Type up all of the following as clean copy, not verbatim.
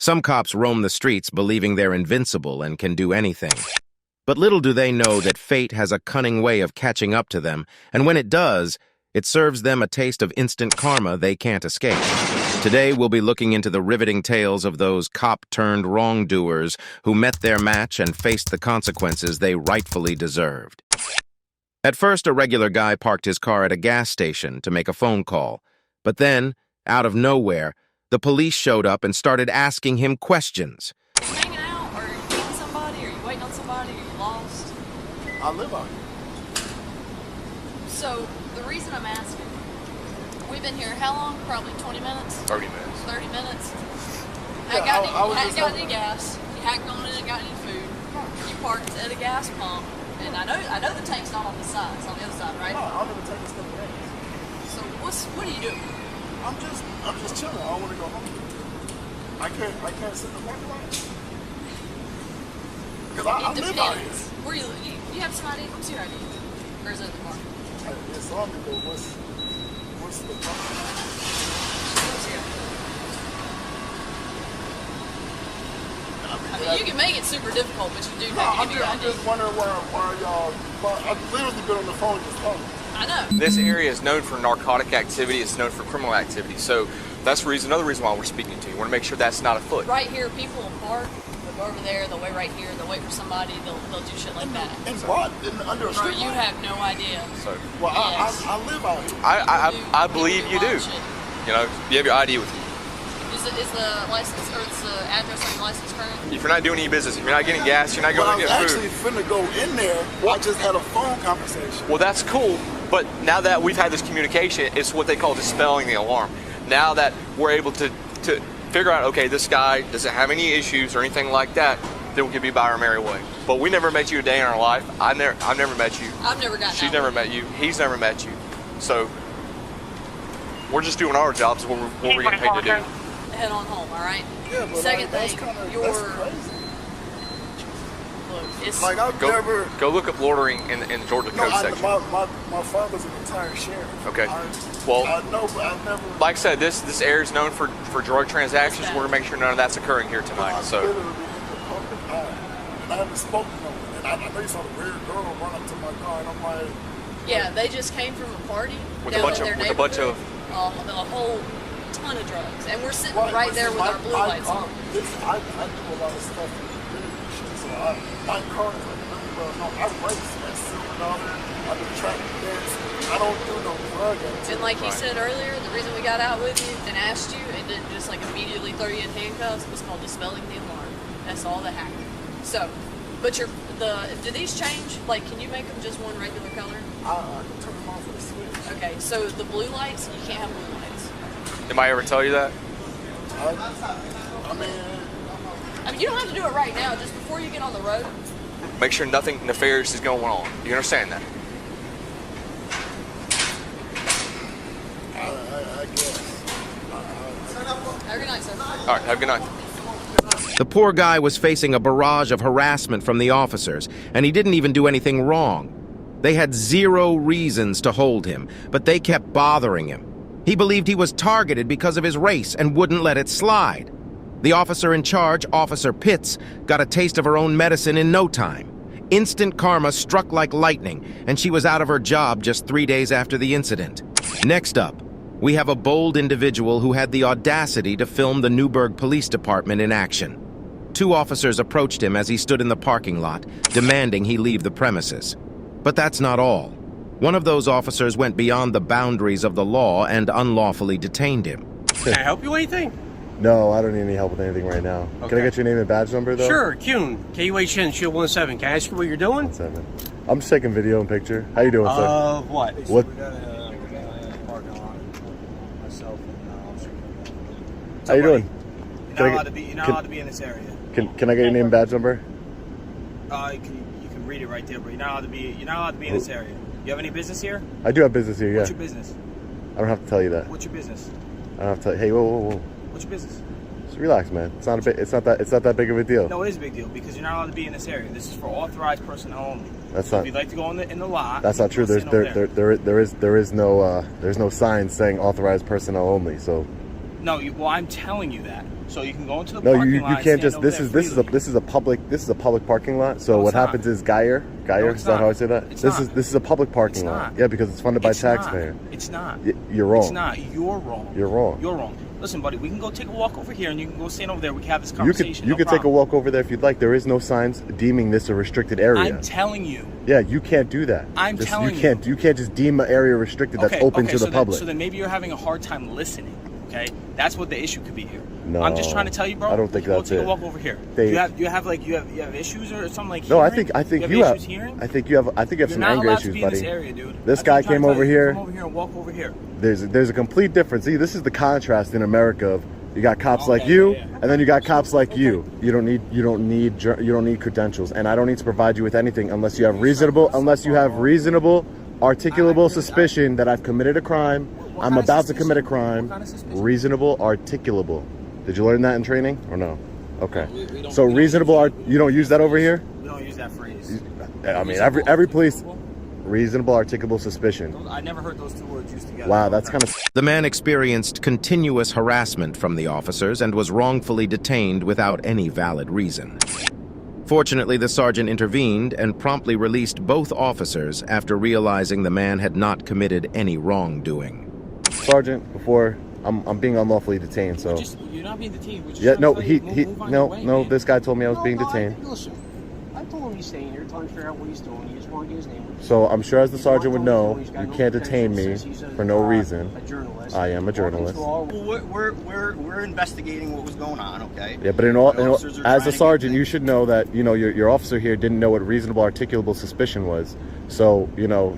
Some cops roam the streets believing they're invincible and can do anything. But little do they know that fate has a cunning way of catching up to them, and when it does, it serves them a taste of instant karma they can't escape. Today, we'll be looking into the riveting tales of those cop-turned wrongdoers who met their match and faced the consequences they rightfully deserved. At first, a regular guy parked his car at a gas station to make a phone call. But then, out of nowhere, the police showed up and started asking him questions. Are you hanging out? Or are you meeting somebody? Are you waiting on somebody? Are you lost? I live out here. So, the reason I'm asking, we've been here how long? Probably 20 minutes? 30 minutes. 30 minutes? Yeah, Hadn't got any gas. You hadn't gone in and got any food. You parked at a gas pump. And I know the tank's not on the side. It's on the other side, right? No, I'll never take this stuff away. So, what are you doing? I'm just chilling. I don't want to go home. I can't sit in the parking lot. Because I live out here. Where you have some ID? What's your ID? Or is it in the car? It's on me, but what's the problem? I mean, you can make it super difficult, but you do have to give me your I'm ID. just wondering why y'all... I've literally been on the phone just talking. I know. This area is known for narcotic activity. It's known for criminal activity. So that's another reason why we're speaking to you. We want to make sure that's not afoot. Right here, people will park. They'll go over there. They'll wait right here. They'll wait for somebody. They'll do shit like that. And what? Under a Bro, street you light? have no idea. So, Well, Yes. I live out here. I believe you do. Shit. You know, you have your ID with you. Is the license or is the address on the license current? If you're not doing any business, if you're not getting gas, you're not But I going to was get actually food. finna go in there. I just had a phone conversation. Well, that's cool. But now that we've had this communication, it's what they call dispelling the alarm. Now that we're able to figure out, okay, this guy doesn't have any issues or anything like that, then we can be by our merry way. But we never met you a day in our life. I've never met you. I've never gotten She's out never with met you. He's never met you. So we're just doing our jobs, what we're getting paid to do. Head on home, all right? Yeah, but Second that's thing, kinda, your that's crazy. look, it's Like I've never. Go look up loitering in the Georgia No, code section. my father's a retired sheriff. Okay. I Well, know, but I've never. like I said, this area is known for drug transactions. We're gonna make sure none of that's occurring here tonight. I've So literally been in the public eye, and I haven't spoken to them. And I know you saw the weird girl run up to my car, and I'm like, yeah, they just came from a party With a down bunch in of- their with a bunch neighborhood. A whole ton of drugs, and we're sitting right there with our blue lights on. I do a lot of stuff in the business, so my car is like really well known. I race at $7. I do track events. I don't do no drug activity. And like you said earlier, the reason we got out with you and asked you and didn't just like immediately throw you in handcuffs was called dispelling the alarm. That's all that happened. So, but do these change? Like, can you make them just one regular color? I can turn them off with a switch. Okay, so the blue lights, you can't have blue lights. anybody ever tell you that? I mean, I mean, you don't have to do it right now. Just before you get on the road. Make sure nothing nefarious is going on. You understand that? I guess. Have a good night, sir. All right, have a good night. The poor guy was facing a barrage of harassment from the officers, and he didn't even do anything wrong. They had zero reasons to hold him, but they kept bothering him. He believed he was targeted because of his race and wouldn't let it slide. The officer in charge, Officer Pitts, got a taste of her own medicine in no time. Instant karma struck like lightning, and she was out of her job just 3 days after the incident. Next up, we have a bold individual who had the audacity to film the Newburgh Police Department in action. 2 officers approached him as he stood in the parking lot, demanding he leave the premises. But that's not all. One of those officers went beyond the boundaries of the law and unlawfully detained him. Can I help you with anything? No, I don't need any help with anything right now. Okay. Can I get your name and badge number, though? Sure, Kuhn, KUHN, Shield 17. Can I ask you what you're doing? 7. I'm just taking video and picture. How you doing, sir? What? What? How you doing? You're not allowed to be in this area. Can I get your name and badge number? You can read it right there, but you're not allowed to be in this area. You have any business here? I do have business here, yeah. What's your business? I don't have to tell you that. What's your business? I don't have to tell you. Hey, whoa. What's your business? Just relax, man. It's not that big of a deal. No, it is a big deal because you're not allowed to be in this area. This is for authorized personnel only. That's So not. if you'd like to go in the lot, That's not true. go sit over There's no sign saying authorized personnel only. So No, well, I'm telling you that. So you can go into the No, parking you lot. can't and just. stand over there This is a public parking lot. So No, what it's not. happens is Geyer, it's is that how I not. say that? It's This not. is a public parking It's lot. not. Yeah, because it's funded by It's not. taxpayer. It's not. You're wrong. It's not. You're wrong. You're wrong. You're wrong. Listen, buddy, we can go take a walk over here, and you can go stand over there. We can have this You conversation. could take a walk over there if you'd like. There is no signs deeming this a restricted area. I'm telling you. Yeah, you can't do that. I'm telling you. You can't just deem an area restricted that's open to the public. So then maybe you're having a hard time listening. Okay, that's what the issue could be here. No, I'm just trying to tell you, bro. I don't think that's go take it. a walk over here. They- you have issues or something like? No, I hearing? think you you have have. issues hearing. I think you have You're some not anger allowed issues, to be buddy. in this area, dude. This That's guy what I'm trying came to tell over you. here. Come over here and walk over here. There's a complete difference. See, this is the contrast in America of you got cops like Okay, you, yeah. and then you got cops like you. You don't need credentials, and I don't need to provide you with anything unless you have reasonable articulable suspicion that I've committed a crime. What I'm kind of about to suspicion? commit a crime. What kind of suspicion? Reasonable articulable. Did you learn that in training or no? Okay. We don't- So we don't reasonable use that. you don't use that over here? We don't use that phrase. I mean, every police. Reasonable articulable suspicion. I never heard those two words used together. Wow, that's kind of. The man experienced continuous harassment from the officers and was wrongfully detained without any valid reason. Fortunately, the sergeant intervened and promptly released both officers after realizing the man had not committed any wrongdoing. Sergeant, before I'm being unlawfully detained, so. You're not being detained. We're just Yeah, trying no, to tell he you, move on your way, man. this guy told me I was being No, detained. Listen, I told him he's staying here, trying to figure out what he's doing. He just wanted to get his name. So I'm sure as the He's sergeant would not know, doing what he's got you no can't credentials, detain me says he's for no reason. a journalist. I am a journalist. We're investigating what was going on, okay? Yeah, but Officers are as trying a to sergeant, get you should know that, your officer here didn't know what reasonable articulable suspicion was. So,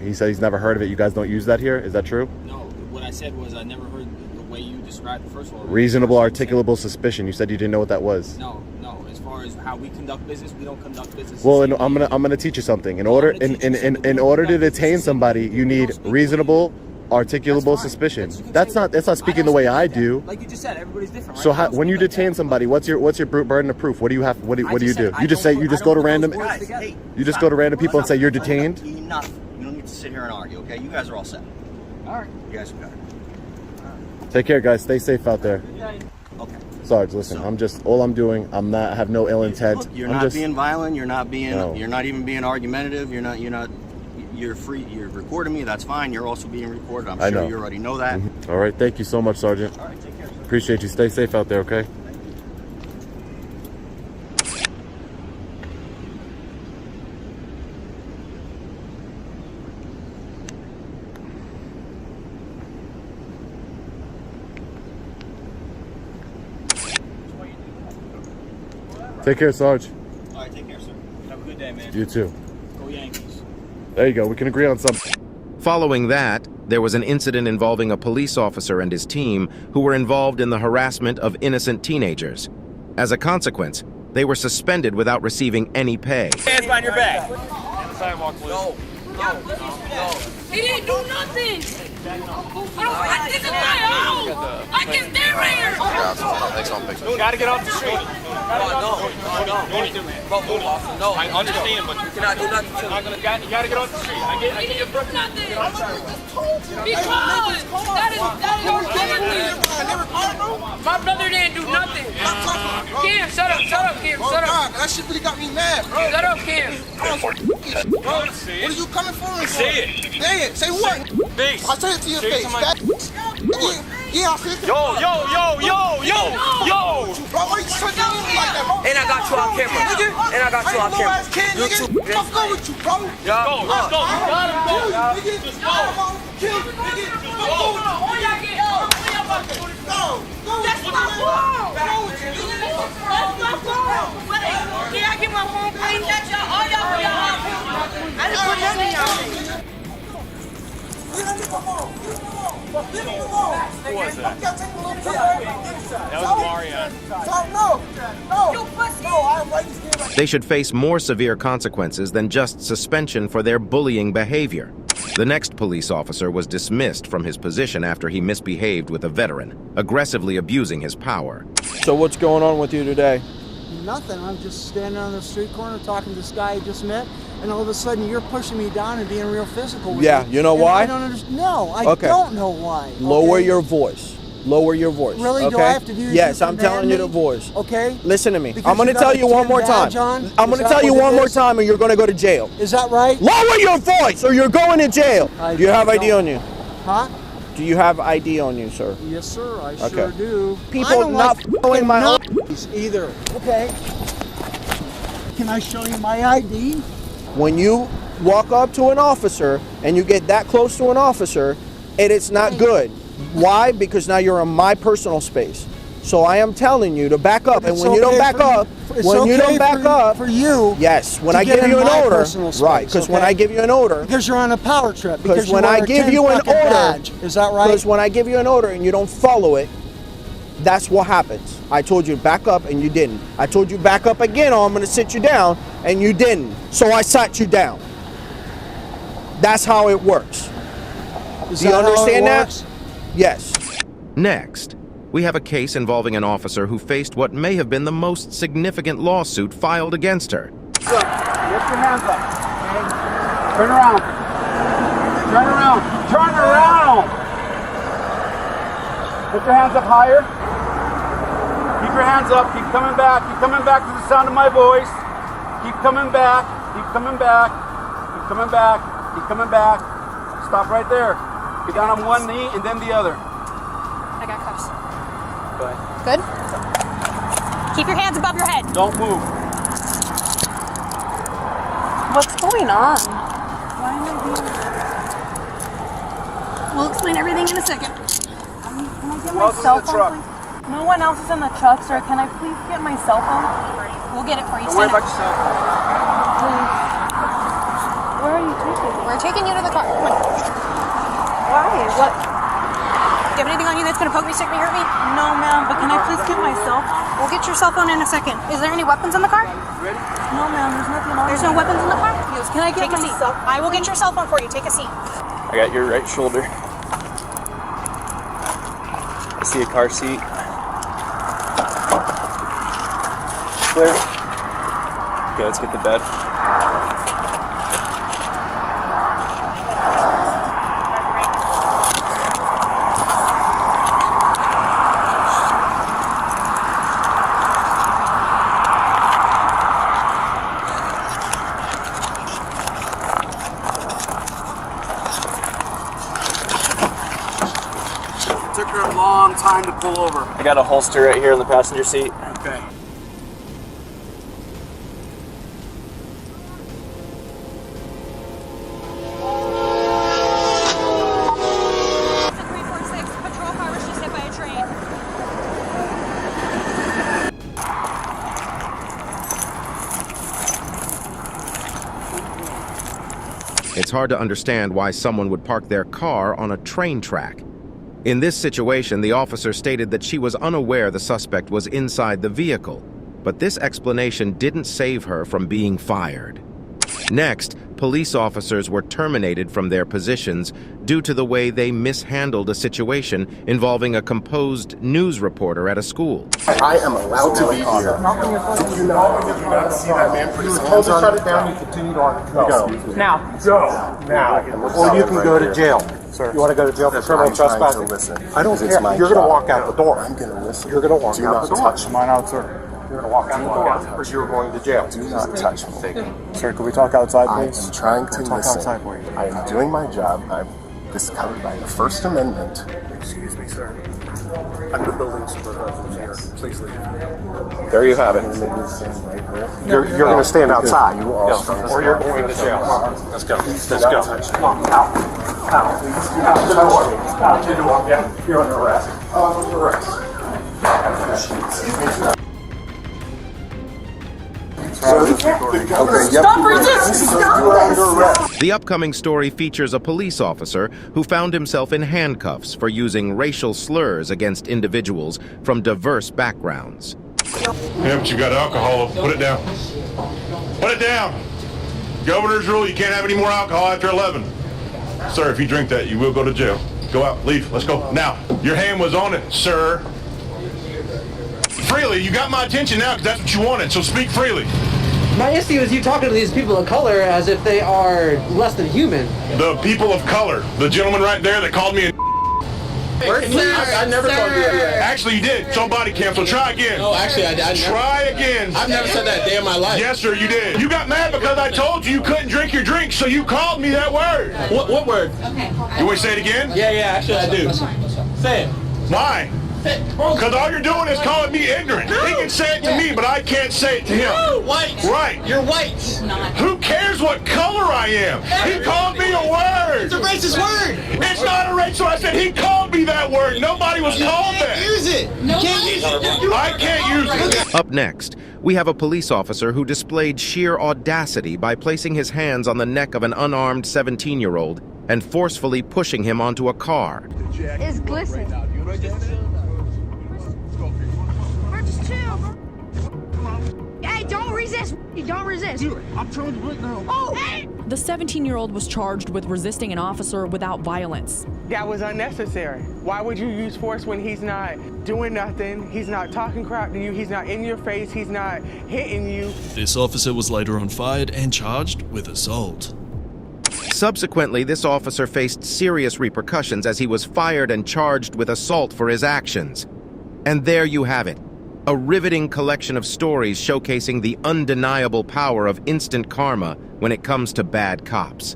he said he's never heard of it. You guys don't use that here? Is that true? No, what I said was I never heard the way you described it. First of all, Reasonable articulable suspicion. You said you didn't know what that was. No. As far as how we conduct business, we don't conduct business. Well, the same way. I'm gonna teach you something. In Well, order I'm gonna teach you something. in We order don't to conduct detain business the same somebody, way. you We need don't speak reasonable That's articulable fine. suspicion. You can That's say not that. speaking don't the way speak I like that. do. Like you just said, everybody's different. Right? So I don't when you speak like detain that. somebody, what's your burden of proof? What do you have? What do you just do? said I You just don't say put- you just I go don't to put random. those words Guys, together. hey, You just stop. go to random people and say you're Enough. detained. Enough. You don't need to sit here and argue, okay? You guys are all set. All right. You guys are good. Take care, guys. Stay safe out there. Okay. Sarge, listen. All I'm doing. I have no ill intent. Look, you're I'm not just, being violent. You're not being. No. You're not even being argumentative. You're free. You're recording me. That's fine. You're also being recorded. I'm I sure know. you already know that. All right. Thank you so much, Sergeant. All right. Take care. Sir. Appreciate you. Stay safe out there. Okay. Take care, Sarge. All right. Take care, sir. Have a good day, man. You too. Go Yankees. There you go. We can agree on something. Following that, there was an incident involving a police officer and his team who were involved in the harassment of innocent teenagers. As a consequence, they were suspended without receiving any pay. Hands behind your back. He didn't do nothing. This is my home. I can stay right here. You gotta get off the street. No. I understand, but you cannot do nothing to me. You gotta get off the street. I get your brother. Nothing. Because that is your family. My brother didn't do nothing. Kim, shut up, Kim, shut up. That shit really got me mad, bro. Shut up, Kim. What are you coming for? Say it. Say it. Say what? Face. I say it to your Say it face. to my- Yeah, I said it. Yo. Bro, why you shut down like that, bro? And I got you off camera. And I got you off camera. You too. What's wrong with you, bro? Let's go. You got him, go. Just go. Kill, nigga. Just go. That's my fault. That's my fault. Can I get my phone, please? That's all y'all for y'all. I didn't put nothing in y'all. Who was that? That was Marion. They should face more severe consequences than just suspension for their bullying behavior. The next police officer was dismissed from his position after he misbehaved with a veteran, aggressively abusing his power. So what's going on with you today? Nothing. I'm just standing on the street corner talking to this guy I just met, and all of a sudden you're pushing me down and being real physical with Yeah, me. you know And why? I don't understand. No, I Okay. don't know why. Lower okay? your voice. Lower your voice. Really? Okay? Do I have to do this? Yes, You I'm telling you command to me? voice. Okay. Listen to me. Because I'm going to you got tell a you one tin more time. badge on? I'm going Is to that tell you what it one more is? time, and you're going to go to jail. Is that right? Lower your voice, or you're going to jail. Do you have ID on you? Huh? Do you have ID on you, sir? Yes, sir. I Okay. sure do. People I don't not like following my own. either. Okay. Can I show you my ID? When you walk up to an officer and you get that close to an officer, it's not good. Why? Because now you're in my personal space. So I am telling you to back up, and It's when you don't okay back for up, you- it's when you okay don't back up, for you, yes, when to I get give you in an my order, personal space, right? Because when okay? I give you an order, Because you're on a power trip. because you when wear I a give tin you an fucking order, badge. Is that right? because when I give you an order and you don't follow it, that's what happens. I told you to back up and you didn't. I told you back up again, or I'm going to sit you down, and you didn't. So I sat you down. That's how it works. Is Do you that how it understand that? works? Yes. Next, we have a case involving an officer who faced what may have been the most significant lawsuit filed against her. Lift your hands up. Okay? Turn around. Turn around. Turn around. Put your hands up higher. Keep your hands up. Keep coming back. Keep coming back to the sound of my voice. Keep coming back. Keep coming back. Keep coming back. Keep coming back. Stop right there. Get down on one knee and then the other. I got cuffs. Go ahead. Good? Keep your hands above your head. Don't move. What's going on? Why am I being... We'll explain everything in a second. Can I get my cell phone, please? No one else is in the truck, sir. Can I please get my cell phone? We'll get it for you. Don't worry about your cell phone. Where are you taking me? We're taking you to the car. Come on. Why? What? Do you have anything on you that's going to poke me, stick me, hurt me? No, ma'am, but can I please get my cell phone? We'll get your cell phone in a second. Is there any weapons in the car? Ready? No, ma'am, there's nothing on. There's no weapons in the car? Yes. Can I get my seat? I will get your cell phone for you. Take a seat. I got your right shoulder. I see a car seat. Clear. Okay, let's get the bed. Took her a long time to pull over. I got a holster right here in the passenger seat. Okay. Patrol car was just hit by a train. It's hard to understand why someone would park their car on a train track. In this situation, the officer stated that she was unaware the suspect was inside the vehicle, but this explanation didn't save her from being fired. Next, police officers were terminated from their positions due to the way they mishandled a situation involving a composed news reporter at a school. I am allowed to be here. Did you not see that man put his hands on shut it down? You continue to go. Now. Go. Now. Or you can go to jail. Sir. You want to go to jail for criminal trespassing? I don't care. You're going to walk out the door. I'm going to listen. You're going to walk out the door. Touch mine out, sir. You're going to walk out the door, or you're going to jail. Do not touch me. Sir, can we talk outside, please? I'm trying to listen. Outside, please. I am doing my job. This is covered by the First Amendment. Excuse me, sir. I'm the building supervisor here. Please leave. There you have it. You're going to stand outside. You are. Or you're going to jail. Let's go. Let's go. Out. You're under arrest. Stop resisting! Stop this! The upcoming story features a police officer who found himself in handcuffs for using racial slurs against individuals from diverse backgrounds. Yeah, but you got alcohol. Put it down. Put it down. Governor's rule, you can't have any more alcohol after 11. Sir, if you drink that, you will go to jail. Go out, leave, let's go. Now, your hand was on it, sir. Freely, you got my attention now because that's what you wanted, so speak freely. My issue is you talking to these people of color as if they are less than human. The people of color, the gentleman right there that called me a I never called you that. Actually, you did. It's on body cam, so try again. No, actually, I Try again. I've never said that day in my life. Yes, sir, you did. You got mad because I told you couldn't drink your drink, so you called me that word. What word? You want to say it again? Yeah, actually I do. Say it. Why? Because all you're doing is calling me ignorant. He can say it to me, but I can't say it to him. No, white. Right. You're white. Who cares what color I am? He called me a word. It's a racist word. It's not a racist. I said he called me that word. Nobody was called that. Use it. You can't use it. I can't use it. Up next, we have a police officer who displayed sheer audacity by placing his hands on the neck of an unarmed 17-year-old and forcefully pushing him onto a car. It's glistening. Just chill. Hey, don't resist. Don't resist. Dude, I'm trying to break now. Oh, hey! The 17-year-old was charged with resisting an officer without violence. That was unnecessary. Why would you use force when he's not doing nothing? He's not talking crap to you. He's not in your face. He's not hitting you. This officer was later on fired and charged with assault. Subsequently, this officer faced serious repercussions as he was fired and charged with assault for his actions. And there you have it, a riveting collection of stories showcasing the undeniable power of instant karma when it comes to bad cops.